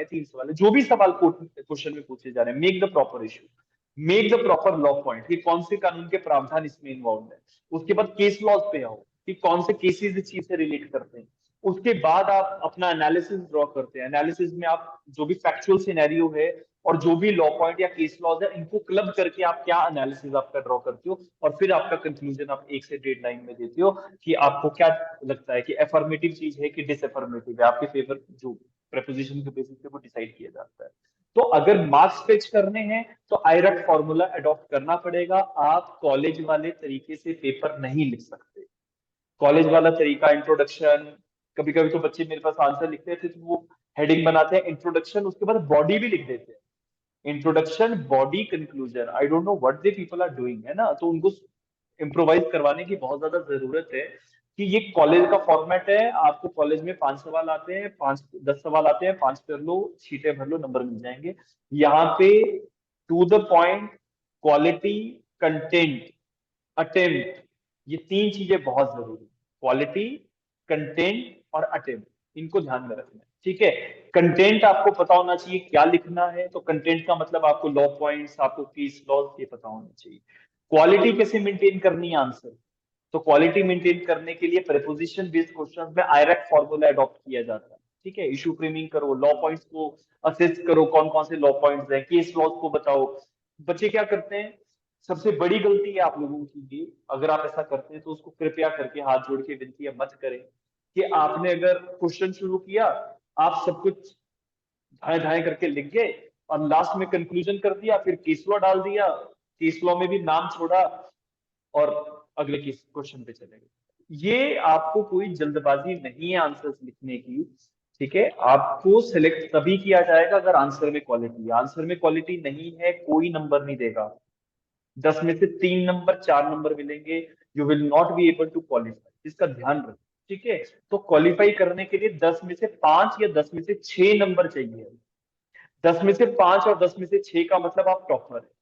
हैं, 3 सवाल है, जो भी सवाल क्वेश्चन में पूछे जा रहे हैं, make the proper issue, make the proper law point कि कौन से कानून के प्रावधान इसमें इन्वॉल्व है। उसके बाद केस लॉज पे आओ कि कौन से केसेस इस चीज से रिलेट करते हैं। उसके बाद आप अपना एनालिसिस ड्रॉ करते हैं। एनालिसिस में आप जो भी फैक्चुअल सिनेरियो है और जो भी लॉ पॉइंट या केस लॉज है, इनको क्लब करके आप क्या एनालिसिस आपका ड्रॉ करते हो, और फिर आपका कंक्लूजन आप 1 से 1.5 लाइन में देते हो कि आपको क्या लगता है कि एफर्मेटिव चीज है कि डिसएफर्मेटिव है, आपके फेवर जो प्रेपोजिशन के बेसिस पे वो डिसाइड किया जाता है। तो अगर मार्क्स फेच करने हैं तो आयरट फॉर्मूला अडॉप्ट करना पड़ेगा। आप कॉलेज वाले तरीके से पेपर नहीं लिख सकते। कॉलेज वाला तरीका इंट्रोडक्शन, कभी कभी तो बच्चे मेरे पास आंसर लिखते हैं, फिर वो हेडिंग बनाते हैं इंट्रोडक्शन, उसके बाद बॉडी भी लिख देते हैं, introduction body conclusion. I don't know what the people are doing, है ना। तो उनको इम्प्रोवाइज करवाने की बहुत ज्यादा जरूरत है कि ये कॉलेज का फॉर्मेट है, आपको कॉलेज में 5 सवाल आते हैं, 5 10 सवाल आते हैं, 5 कर लो, सीटें भर लो, नंबर मिल जाएंगे। यहाँ पे to the point, quality, content, attempt, ये 3 चीजें बहुत जरूरी, क्वालिटी, कंटेंट और अटेम्प्ट, इनको ध्यान में रखना है, ठीक है। कंटेंट आपको पता होना चाहिए क्या लिखना है, तो कंटेंट का मतलब आपको लॉ पॉइंट्स, आपको केस लॉज ये पता होना चाहिए। क्वालिटी कैसे मेंटेन करनी है आंसर, तो क्वालिटी मेंटेन करने के लिए प्रेपोजिशन बेस्ड क्वेश्चंस में आयरैक फॉर्मूला अडॉप्ट किया जाता है, ठीक है। इशू फ्रेमिंग करो, लॉ पॉइंट्स को असेस करो, कौन कौन से लॉ पॉइंट्स हैं, केस लॉज को बताओ। बच्चे क्या करते हैं, सबसे बड़ी गलती है आप लोगों की ये, अगर आप ऐसा करते हैं तो उसको कृपया करके हाथ जोड़ के विनती है मत करें कि आपने अगर क्वेश्चन शुरू किया, आप सब कुछ धाए धाए करके लिख गए और लास्ट में कंक्लूजन कर दिया, फिर केस लॉ डाल दिया, केस लॉ में भी नाम छोड़ा और अगले केस क्वेश्चन पे चले गए। ये आपको कोई जल्दबाजी नहीं है आंसर्स लिखने की, ठीक है। आपको सिलेक्ट तभी किया जाएगा अगर आंसर में क्वालिटी है। आंसर में क्वालिटी नहीं है, कोई नंबर नहीं देगा। 10 में से 3 नंबर, 4 नंबर मिलेंगे, you will not be able to qualify, इसका ध्यान रखो, ठीक है। तो क्वालिफाई करने के लिए 10 में से 5 या 10 में से 6 नंबर चाहिए। 10 में से 5 और 10 में से 6 का मतलब आप टॉपर है।